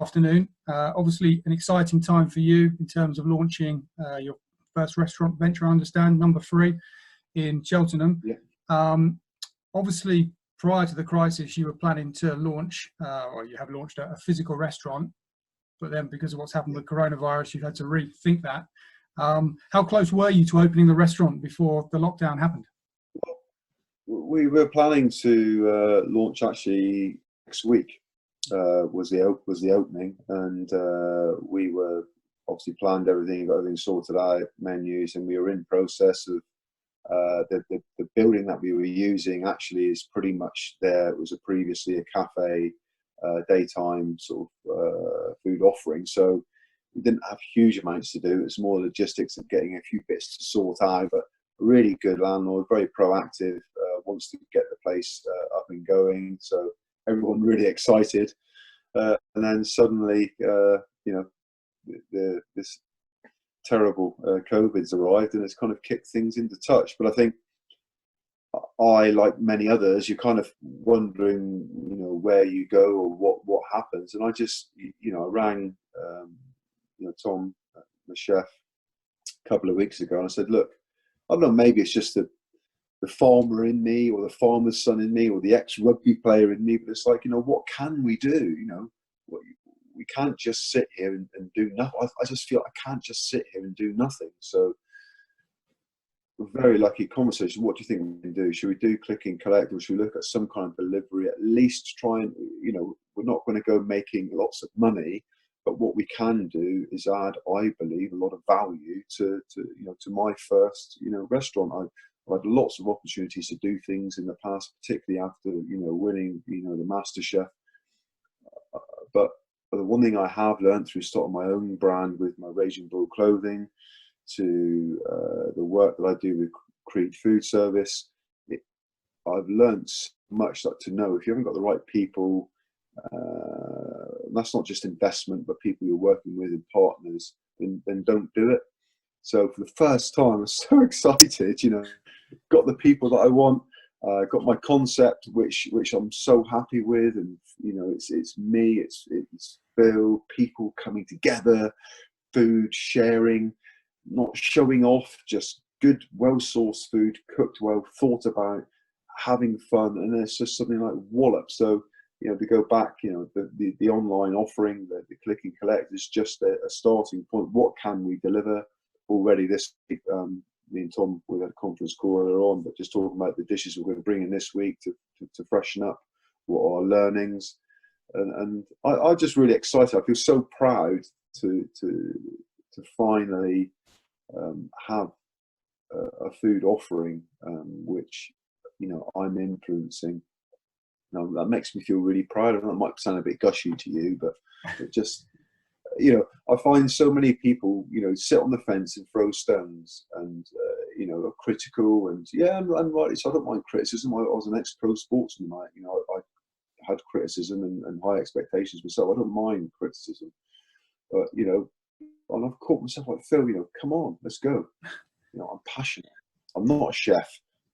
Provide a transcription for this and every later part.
afternoon. Obviously, an exciting time for you in terms of launching your first restaurant venture, I understand, number 3 in Cheltenham. Yeah. Obviously, prior to the crisis, you were planning to launch, or you have launched a physical restaurant, but then because of what's happened with coronavirus, you've had to rethink that. How close were you to opening the restaurant before the lockdown happened? We were planning to launch actually next week. Was the opening, and we were obviously planned everything, got everything sorted out, menus, and we were in process of the building that we were using. Actually, is pretty much there. It was previously a cafe, daytime sort of food offering, so we didn't have huge amounts to do. It was more logistics of getting a few bits to sort out, but a really good landlord, very proactive, wants to get the place up and going, so everyone really excited. And then suddenly, this terrible COVID's arrived, and it's kind of kicked things into touch. But I think like many others, you're kind of wondering, where you go or what happens. And I just, I rang, Tom, the chef, a couple of weeks ago, and I said, look, I don't know, maybe it's just the farmer in me, or the farmer's son in me, or the ex-rugby player in me, but it's like, what can we do? We can't just sit here and do nothing. I just feel I can't just sit here and do nothing. So a very lucky conversation. What do you think we can do? Should we do click and collect, or should we look at some kind of delivery? At least try and, we're not going to go making lots of money, but what we can do is add, I believe, a lot of value to my first, restaurant. I've had lots of opportunities to do things in the past, particularly after, winning, the MasterChef. But the one thing I have learned through starting my own brand with my Raging Bull clothing, to the work that I do with Creed Food Service, I've learned so much to know if you haven't got the right people, that's not just investment, but people you're working with and partners, then don't do it. So for the first time, I'm so excited, got the people that I want, got my concept, which I'm so happy with, and it's me, it's Phil, people coming together, food sharing, not showing off, just good, well-sourced food, cooked well, thought about, having fun, and it's just something like wallop. So to go back, the online offering, the click and collect is just a starting point. What can we deliver? Already this week, me and Tom, we had a conference call earlier on, but just talking about the dishes we're going to bring in this week to freshen up, what are our learnings, and I'm just really excited. I feel so proud to finally have a food offering which I'm influencing. Now that makes me feel really proud. I know it might sound a bit gushy to you, but it just I find so many people, sit on the fence and throw stones, and are critical, and and rightly so. I don't mind criticism. I was an ex-pro sportsman. I had criticism and high expectations myself. I don't mind criticism, but and I've caught myself like, Phil, come on, let's go. I'm passionate. I'm not a chef,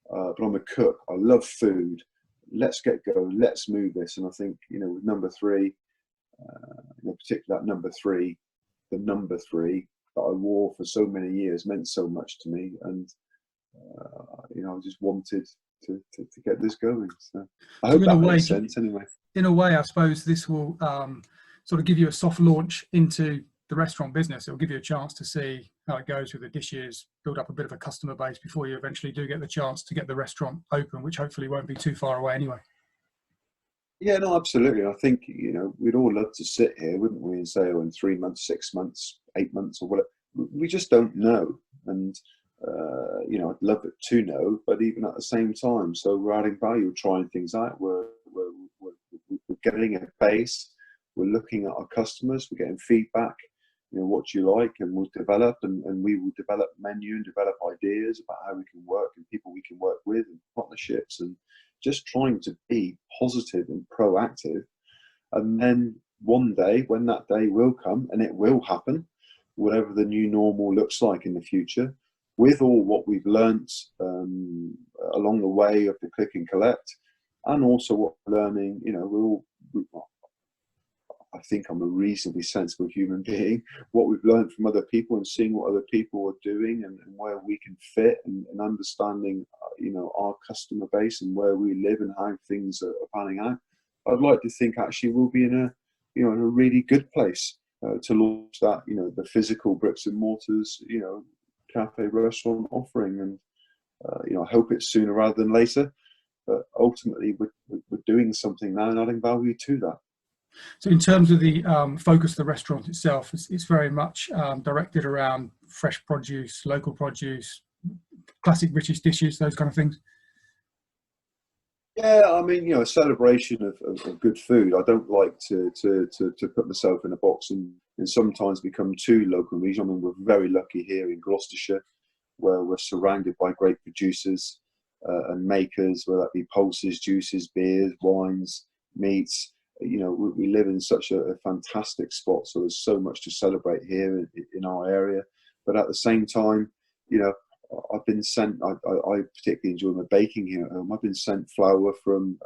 but I'm a cook. I love food. Let's get going. Let's move this. And I think with number 3. Particularly that number 3, the number 3 that I wore for so many years meant so much to me, and I just wanted to get this going. So I hope that makes sense. Anyway, in a way, I suppose this will sort of give you a soft launch into the restaurant business. It will give you a chance to see how it goes with the dishes, build up a bit of a customer base before you eventually do get the chance to get the restaurant open, which hopefully won't be too far away anyway. Yeah, no, absolutely. I think, we'd all love to sit here, wouldn't we, and say, in 3 months, 6 months, 8 months, or whatever. We just don't know. And, I'd love it to know, but even at the same time, so we're adding value, we're trying things out, we're getting a base, we're looking at our customers, we're getting feedback, what do you like, and we'll develop, and we will develop menu and develop ideas about how we can work and people we can work with and partnerships, and just trying to be positive and proactive. And then one day, when that day will come, and it will happen, whatever the new normal looks like in the future, with all what we've learnt along the way of the click and collect, and also what we're learning, I think I'm a reasonably sensible human being. What we've learned from other people and seeing what other people are doing and where we can fit and understanding, our customer base and where we live and how things are panning out. I'd like to think actually we'll be in a really good place to launch that, the physical bricks and mortars, cafe restaurant offering, and I hope it's sooner rather than later. But ultimately, we're doing something now and adding value to that. So in terms of the focus of the restaurant itself, it's very much directed around fresh produce, local produce, classic British dishes, those kind of things. Yeah, I mean, a celebration of good food. I don't like to put myself in a box and sometimes become too local and regional. I mean, we're very lucky here in Gloucestershire, where we're surrounded by great producers and makers, whether that be pulses, juices, beers, wines, meats. We live in such a fantastic spot, so there's so much to celebrate here in our area. But at the same time, I've been sent, I particularly enjoy my baking here at home. I've been sent flour from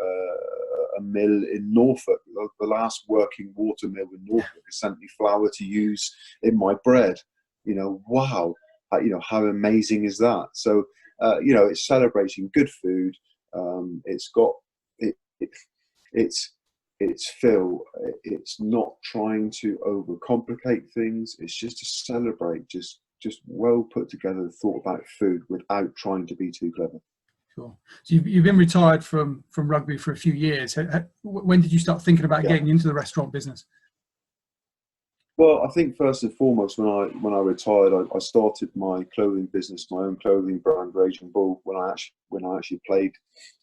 a mill in Norfolk. The last working water mill in Norfolk has sent me flour to use in my bread. Wow. How amazing is that? So, it's celebrating good food. It's Phil. It's not trying to overcomplicate things. It's just to celebrate, just well put together, thought about food without trying to be too clever. Sure. So you've been retired from rugby for a few years. When did you start thinking about getting into the restaurant business? Well, I think first and foremost, when I retired, I started my clothing business, my own clothing brand, Raging Bull, when I actually played.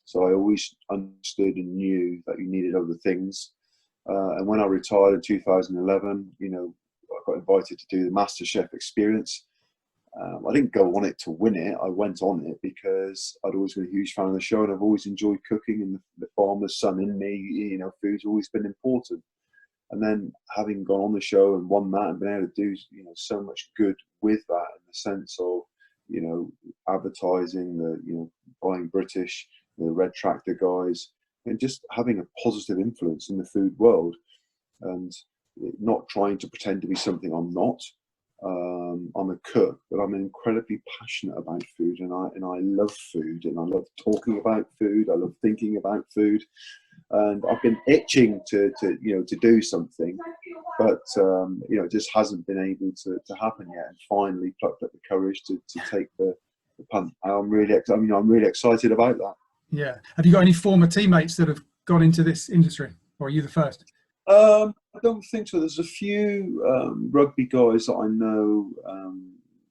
So I always understood and knew that you needed other things. And when I retired in 2011, I got invited to do the MasterChef experience. I didn't go on it to win it. I went on it because I'd always been a huge fan of the show, and I've always enjoyed cooking, and the farmer's son in me, food's always been important. And then having gone on the show and won that and been able to do, so much good with that in the sense of, advertising, buying British, the Red Tractor guys, and just having a positive influence in the food world and not trying to pretend to be something I'm not. I'm a cook, but I'm incredibly passionate about food, and I love food, and I love talking about food. I love thinking about food. And I've been itching to do something, but it just hasn't been able to happen yet. And finally, plucked up the courage to take the punt. I'm really excited about that. Yeah. Have you got any former teammates that have gone into this industry, or are you the first? I don't think so. There's a few rugby guys that I know,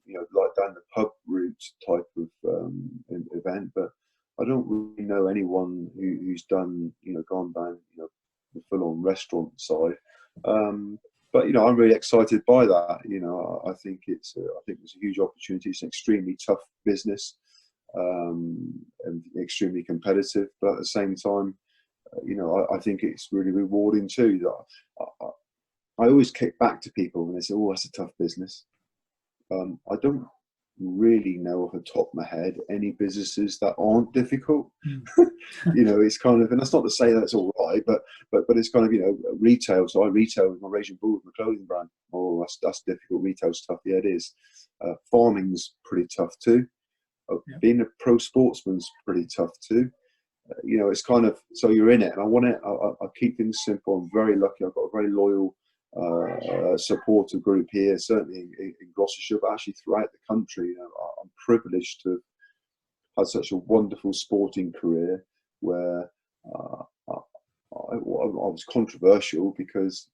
like down the pub route type of event, but I don't really know anyone who's done, gone down, the full-on restaurant side. But I'm really excited by that. I think it's a huge opportunity. It's an extremely tough business, and extremely competitive. But at the same time, I think it's really rewarding too. That I always kick back to people when they say, "Oh, that's a tough business." I don't really know off the top of my head any businesses that aren't difficult. It's kind of, and that's not to say that it's all right, but it's kind of, retail. So I retail with my Raging Bull, with my clothing brand. Oh, that's difficult. Retail's tough. Yeah, it is. Farming's pretty tough too. Being a pro sportsman's pretty tough too. It's kind of, so you're in it, and I want it. I keep things simple. I'm very lucky. I've got a very loyal supporter group here, certainly in Gloucestershire, but actually throughout the country. I'm privileged to have had such a wonderful sporting career where I was controversial because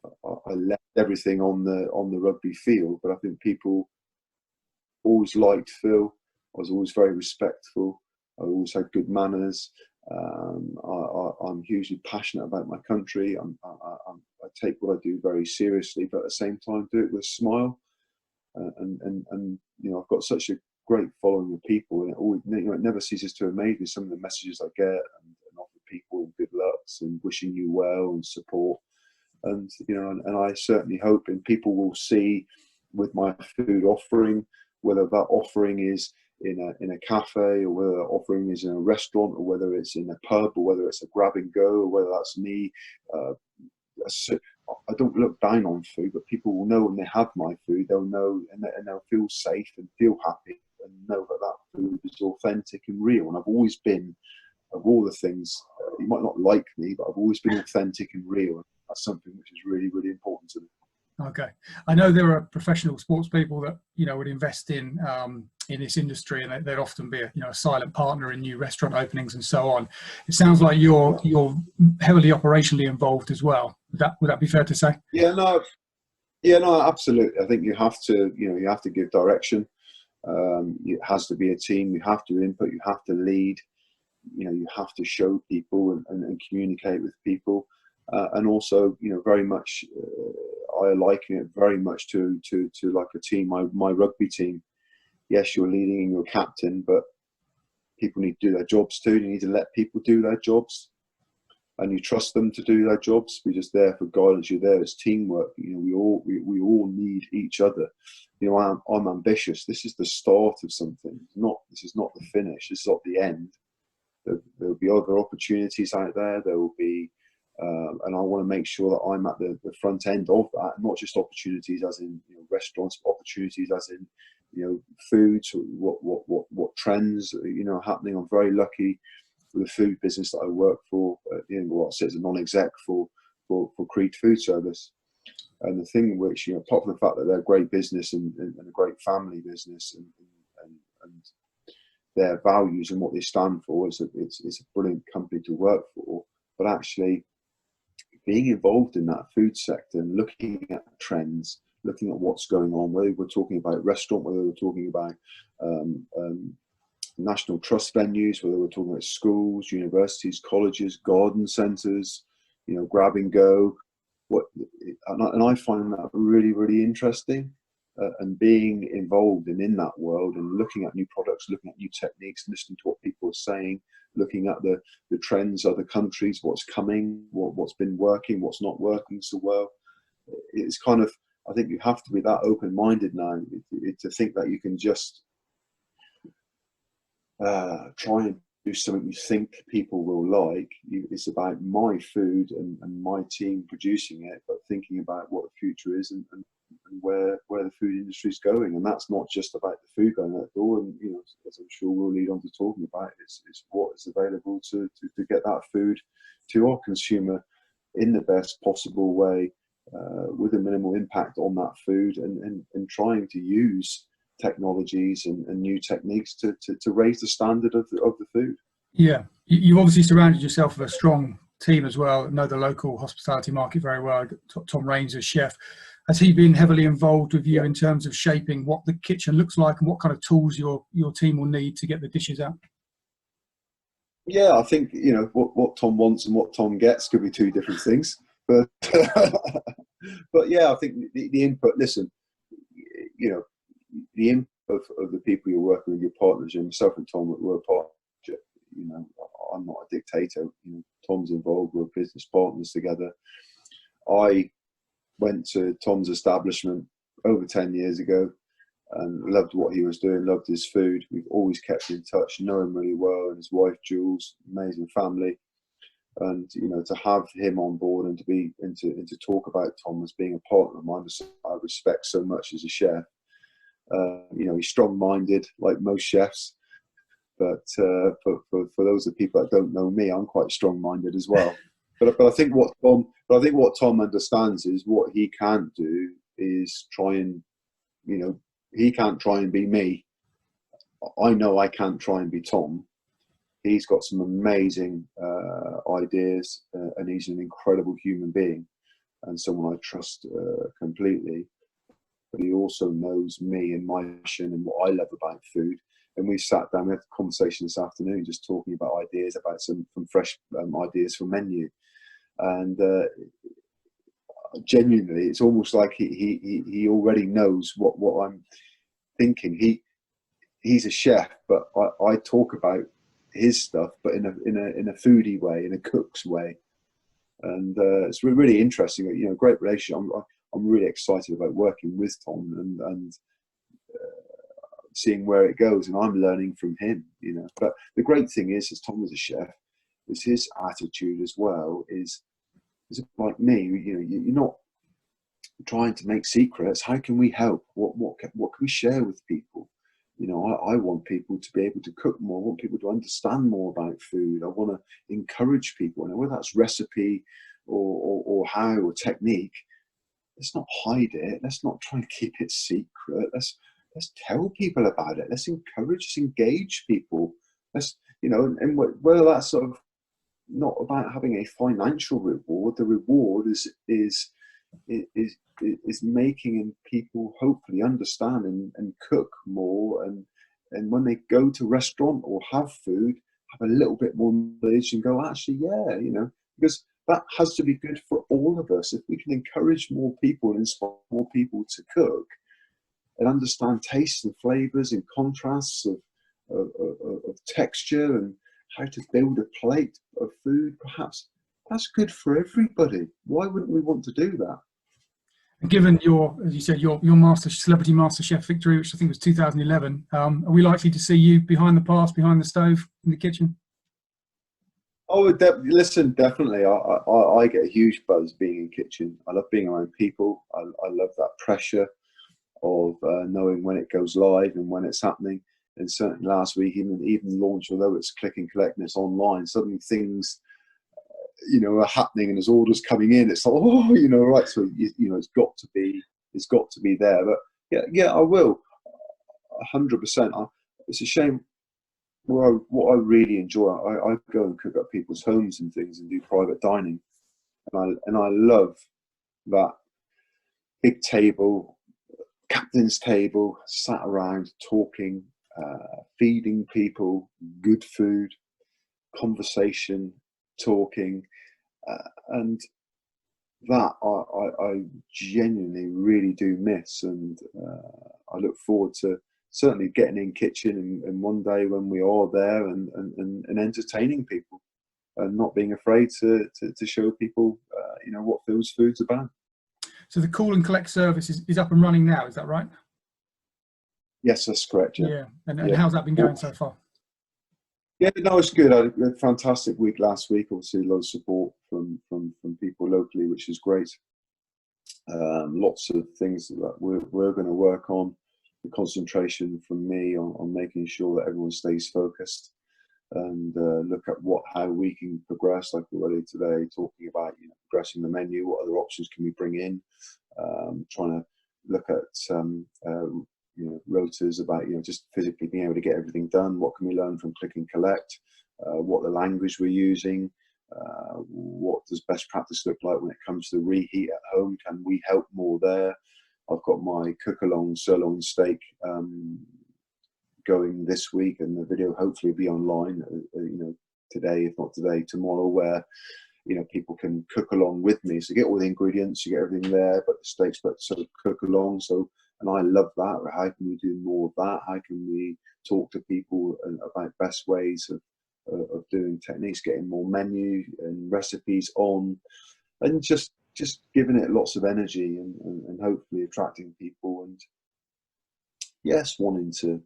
I left everything on the rugby field, but I think people always liked Phil. I was always very respectful. I always had good manners. I'm hugely passionate about my country. I take what I do very seriously, but at the same time, do it with a smile. And I've got such a great following of people, and it always, it never ceases to amaze me. Some of the messages I get and offer people good lucks and wishing you well and support. And and I certainly hope, and people will see with my food offering, whether that offering is in a cafe, or whether that offering is in a restaurant, or whether it's in a pub, or whether it's a grab and go, or whether that's me I don't look down on food, but people will know when they have my food. They'll know, and they'll feel safe and feel happy and know that that food is authentic and real. And I've always been, of all the things, you might not like me, but I've always been authentic and real. That's something which is really, really important to me. Okay, I know there are professional sports people that would invest in this industry, and they'd often be a silent partner in new restaurant openings and so on. It sounds like you're heavily operationally involved as well. Would that be fair to say? Yeah, no, absolutely. I think you have to give direction. It has to be a team. You have to input. You have to lead. You have to show people and communicate with people, and also very much. I liken it very much to like a team, my rugby team. Yes, you're leading and you're captain, but people need to do their jobs too. You need to let people do their jobs, and you trust them to do their jobs. We're just there for guidance. You're there as teamwork. We all need each other. I'm ambitious. This is the start of something. This is not the finish. This is not the end. There'll be other opportunities out there. There will be. And I want to make sure that I'm at the front end of that, not just opportunities as in restaurants, but opportunities as in foods. What trends happening. I'm very lucky with the food business that I work for. I sit as a non-exec for Creed Food Service, and the thing which apart from the fact that they're a great business and a great family business and their values and what they stand for, it's a brilliant company to work for. But actually, being involved in that food sector and looking at trends, looking at what's going on, whether we're talking about restaurant, whether we're talking about national trust venues, whether we're talking about schools, universities, colleges, garden centres, grab and go. And I find that really, really interesting. And being involved in that world and looking at new products, looking at new techniques, listening to what people are saying, looking at the trends, other countries, what's coming, what's been working, what's not working so well. It's kind of, I think you have to be that open-minded now to think that you can just try and do something you think people will like. It's about my food and my team producing it, but thinking about what the future is and where the food industry is going. And that's not just about the food going out the door. And as I'm sure we'll lead on to talking about, it's what is available to get that food to our consumer in the best possible way, with a minimal impact on that food, and trying to use technologies and new techniques to raise the standard of the food. Yeah, you've obviously surrounded yourself with a strong team as well. Know the local hospitality market very well. Tom Raines as chef. Has he been heavily involved with you in terms of shaping what the kitchen looks like and what kind of tools your team will need to get the dishes out? Yeah, I think what Tom wants and what Tom gets could be two different things, but but yeah, I think the input. Listen, the input of the people you're working with, your partners, and myself and Tom, we're a partnership. I'm not a dictator. Tom's involved. We're business partners together. I went to Tom's establishment over 10 years ago and loved what he was doing, loved his food. We've always kept in touch, know him really well, and his wife Jules, amazing family. And to have him on board and to talk about Tom as being a partner of mine, I respect so much as a chef. He's strong-minded like most chefs, but for those of the people that don't know me, I'm quite strong-minded as well. But I think what Tom understands is what he can't do is try and, he can't try and be me. I know I can't try and be Tom. He's got some amazing ideas, and he's an incredible human being and someone I trust completely. But he also knows me and my passion and what I love about food. And we sat down, we had a conversation this afternoon, just talking about ideas, about some fresh ideas for menu. And genuinely, it's almost like he already knows what I'm thinking. He's a chef, but I talk about his stuff, but in a foodie way, in a cook's way. And it's really interesting. Great relationship. I'm really excited about working with Tom and seeing where it goes, and I'm learning from him. But the great thing is, as Tom is a chef, is his attitude as well is is like me. You're not trying to make secrets. How can we help? What can we share with people? I want people to be able to cook more. I want people to understand more about food. I want to encourage people, and whether that's recipe or how or technique. Let's not hide it. Let's not try and keep it secret. Let's tell people about it. Let's encourage, let's engage people. And whether that's sort of not about having a financial reward, the reward is making people hopefully understand and cook more, and when they go to restaurant or have food, have a little bit more knowledge and go, actually, because that has to be good for all of us. If we can encourage more people and inspire more people to cook and understand tastes and flavors and contrasts of texture and how to build a plate of food, perhaps that's good for everybody. Why wouldn't we want to do that? And given as you said, your Celebrity MasterChef victory, which I think was 2011, are we likely to see you behind the pass, behind the stove, in the kitchen? Oh, listen, definitely. I get a huge buzz being in kitchen. I love being around people. I love that pressure of knowing when it goes live and when it's happening. And certainly last week, even launch, although it's click and collect and it's online, suddenly things, are happening and there's orders coming in. It's like, right. So it's got to be there. But yeah, I will, 100%. It's a shame. Well, what I really enjoy, I go and cook up people's homes and things and do private dining, and I love that big table, captain's table, sat around talking, feeding people good food, conversation, talking, and that I genuinely really do miss, and I look forward to certainly getting in kitchen and one day when we are there and entertaining people and not being afraid to show people what Phil's Food's about. So the call and collect service is up and running now, is that right? Yes, that's correct. Yeah. And how's that been going so far? Yeah, no, it's good. I had a fantastic week last week. Obviously, a lot of support from people locally, which is great. Lots of things that we're going to work on. The concentration from me on making sure that everyone stays focused and look at how we can progress, like already today, talking about progressing the menu, what other options can we bring in, trying to look at rotas about just physically being able to get everything done, what can we learn from click and collect, what the language we're using, what does best practice look like when it comes to reheat at home, can we help more there. I've got my cook-along sirloin steak going this week, and the video hopefully will be online, today, if not today, tomorrow, where people can cook along with me. So you get all the ingredients, you get everything there, but the steak's got to sort of cook along. So, and I love that. How can we do more of that? How can we talk to people about best ways of doing techniques, getting more menu and recipes on, and just giving it lots of energy and hopefully attracting people, and yes, wanting to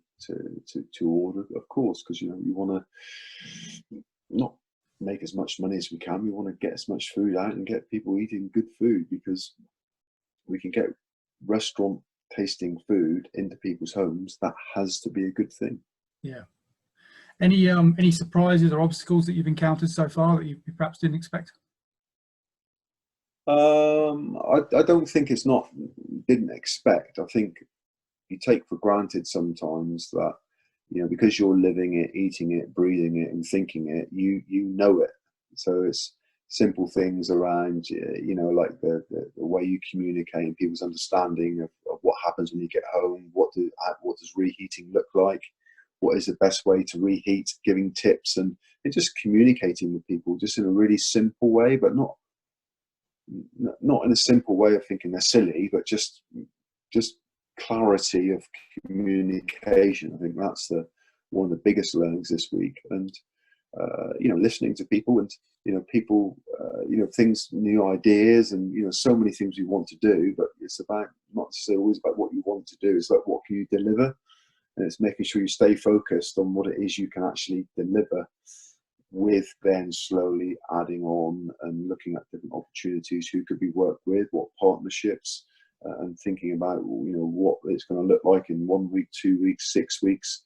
order, of course, because you want to not make as much money as we can. We want to get as much food out and get people eating good food, because we can get restaurant tasting food into people's homes. That has to be a good thing. Yeah. Any surprises or obstacles that you've encountered so far that you perhaps didn't expect? I don't think didn't expect. I think you take for granted sometimes that, because you're living it, eating it, breathing it and thinking it, you know it. So it's simple things around, like the way you communicate and people's understanding of what happens when you get home, what does reheating look like, what is the best way to reheat, giving tips, and just communicating with people just in a really simple way, but not in a simple way of thinking they're silly, but just clarity of communication. I think that's one of the biggest learnings this week. And listening to people, and people, things, new ideas, and so many things we want to do, but it's about not necessarily always about what you want to do. It's like, what can you deliver? And it's making sure you stay focused on what it is you can actually deliver. with then slowly adding on and looking at different opportunities, who could be worked with, what partnerships, and thinking about, you know, what it's going to look like in 1 week, 2 weeks, 6 weeks,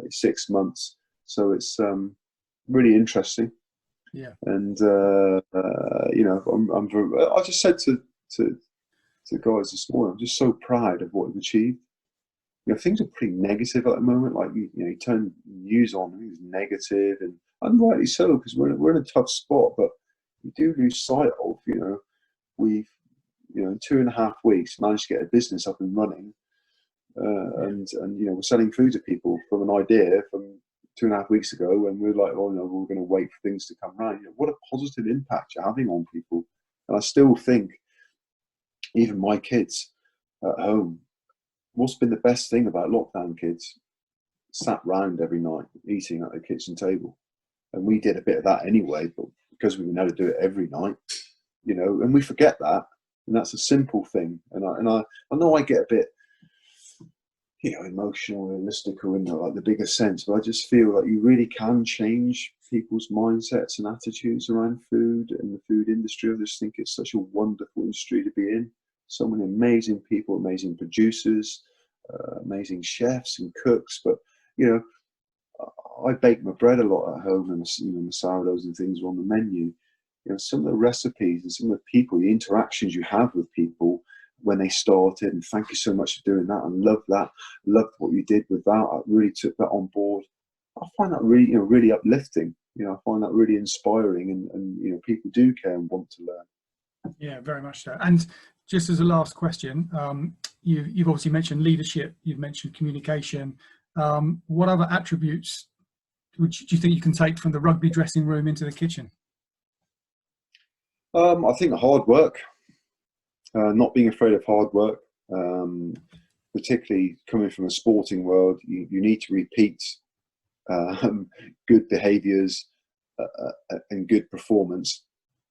6 months. So it's really interesting. Yeah. And you know, I just said to guys this morning, I'm just so proud of what we've achieved. You know, things are pretty negative at the moment. Like, you know, you turn news on, it's negative, and rightly so, because we're in a tough spot. But you do lose sight of, you know, we've, you know, in 2.5 weeks managed to get a business up and running, and you know, we're selling food to people from an idea from 2.5 weeks ago, when we were like, oh no, we're going to wait for things to come around. You know, what a positive impact you're having on people. And I still think, even my kids at home, what's been the best thing about lockdown, kids sat round every night eating at the kitchen table. And we did a bit of that anyway, but because we know to do it every night, you know, and we forget that. And that's a simple thing. And I know I get a bit, you know, emotional, realistical in like the bigger sense, but I just feel like you really can change people's mindsets and attitudes around food and the food industry. I just think it's such a wonderful industry to be in. So many amazing people, amazing producers, amazing chefs and cooks. But, you know, I bake my bread a lot at home, and, you know, the sourdoughs and things are on the menu. You know, some of the recipes and some of the people, the interactions you have with people when they started, and thank you so much for doing that, and love that, loved what you did with that. I really took that on board. I find that really, you know, really uplifting. You know, I find that really inspiring, and you know, people do care and want to learn. Yeah, very much so. And just as a last question, you've obviously mentioned leadership, you've mentioned communication. What other attributes do you think you can take from the rugby dressing room into the kitchen? I think hard work, not being afraid of hard work, particularly coming from a sporting world. You need to repeat good behaviours and good performance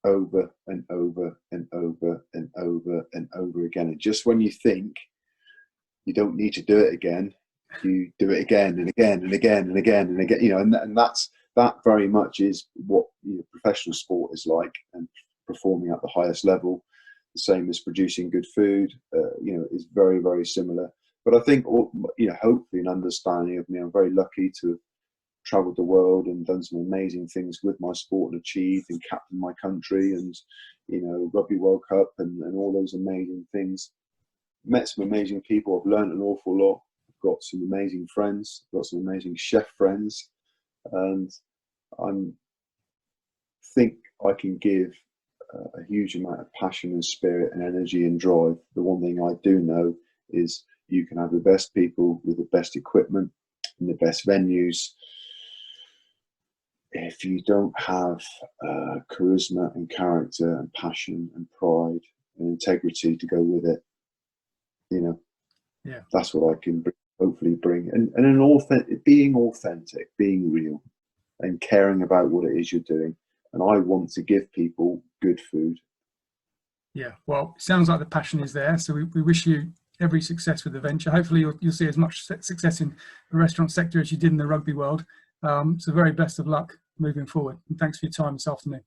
over and over and over and over and over again. And just when you think you don't need to do it again, you do it again and again and again and again and again. You know, and that very much is what, you know, professional sport is like, and performing at the highest level, the same as producing good food, you know, is very, very similar. But I think, you know, hopefully an understanding of me, I'm very lucky to have travelled the world and done some amazing things with my sport and achieved and captained my country, and, you know, Rugby World Cup and all those amazing things. Met some amazing people. I've learned an awful lot. I've got some amazing friends. I've got some amazing chef friends, and I think I can give a huge amount of passion and spirit and energy and drive. The one thing I do know is you can have the best people with the best equipment and the best venues. If you don't have charisma and character and passion and pride and integrity to go with it, you know, yeah, that's what I can hopefully bring. And being authentic, being real, and caring about what it is you're doing. And I want to give people good food. Yeah, well, it sounds like the passion is there. So we wish you every success with the venture. Hopefully you'll see as much success in the restaurant sector as you did in the rugby world. So very best of luck moving forward. And thanks for your time this afternoon.